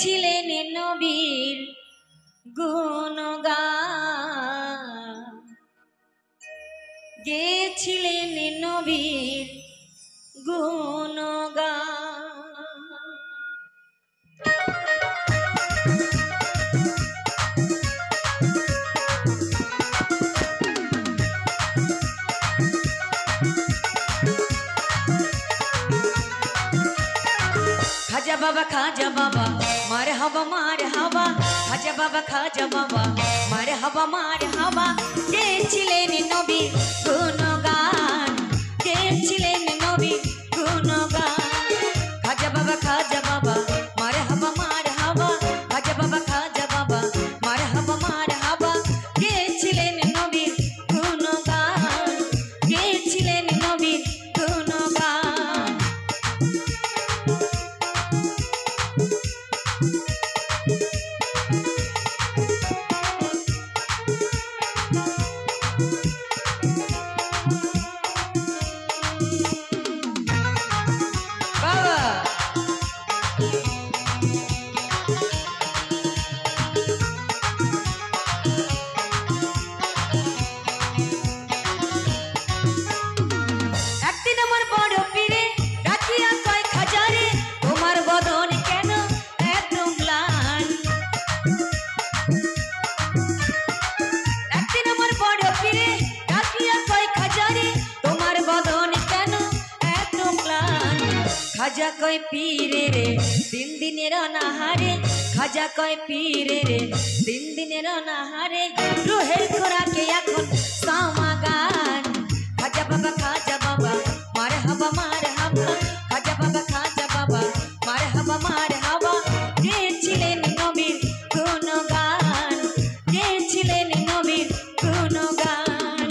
গেয়েছিলেন নবীর গুণগান, গেয়েছিলেন নবীর গুণগান। खाजा बाबा मारे हवा खाजा बाबा मारे हवा गेছিলেন নবীর গুণগান, গেয়েছিলেন নবীর গুণগান। খাজা বাবা মারে হবা খাজা বাবা মারে হবা গেয়েছিলেন নবীর গুণগান, গেয়েছিলেন নবীর গুণগান। खाजा कय पीरे रे दिन दिनेर अनाहारे, खाजा कय पीरे रे दिन दिनेर अनाहारे, रूहेर खोराके एखन सामागान। खाजा बाबा मारे हवा खाजा बाबा मारे हवा गेয়েছিলেন নবীর গুণগান, গেয়েছিলেন নবীর গুণগান।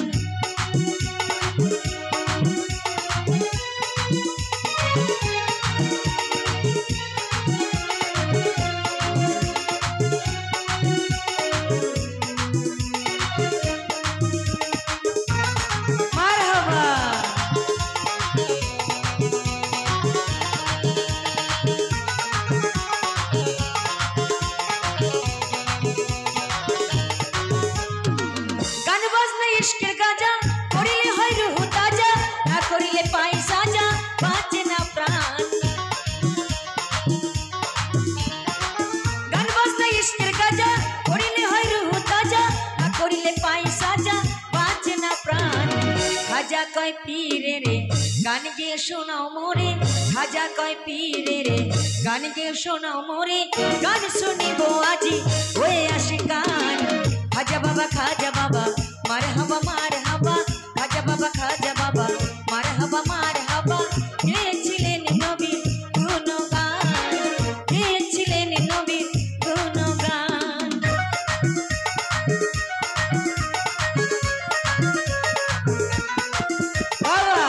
इश्केर गाजा करिले हय रूह ताजा, ना करिले पाई साजा बाँचे ना प्राण। गान बाजना इश्केर गाजा करिले हय रूह ताजा, ना करिले पाई साजा बाँचे ना प्राण। खाजा कय पीरे रे गान गेয়ে শোনাও মোরে, খাজা কয় পীরে রে গান গেয়ে শোনাও মোরে, গান শুনিব আজি হয়ে আসে গান। খাজা বাবা मारे हवा खाजा बाबा मारे हवा गेয়েছিলেন নবীর গুণগান, গেয়েছিলেন নবীর গুণগান। বাবা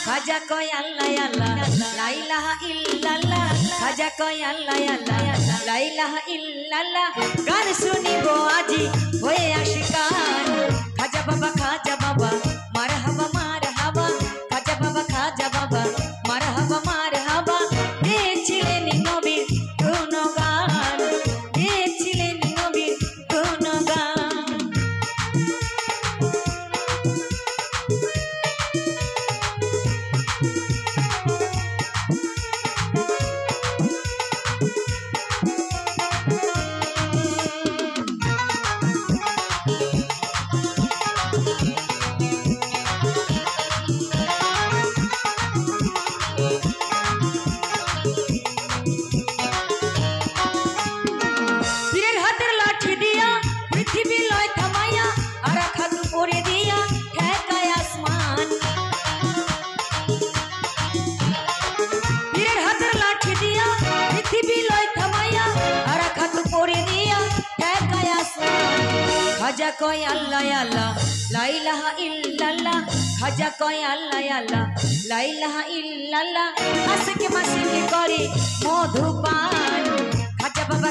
खाजा कय अल्लाह ला इलाहा इल्लल्लाह, खाजा कय अल्लाह ला इलाहा इल्लल्लाह, गान शुनिब আজি হয়ে আসে গান। खाजा बाबा मारे हवा खाजा बाबा मारे हवा গেয়েছিলেন নবীর গুণগান, গেয়েছিলেন নবীর গুণগান। খাজা কয় আল্লাহ আল্লাহ লা ইলাহা ইল্লাল্লাহ খাজা কয় আল্লাহ আল্লাহ লা ইলাহা ইল্লাল্লাহ আশিকে মাসিকে করে মধুপান খাজা বাবা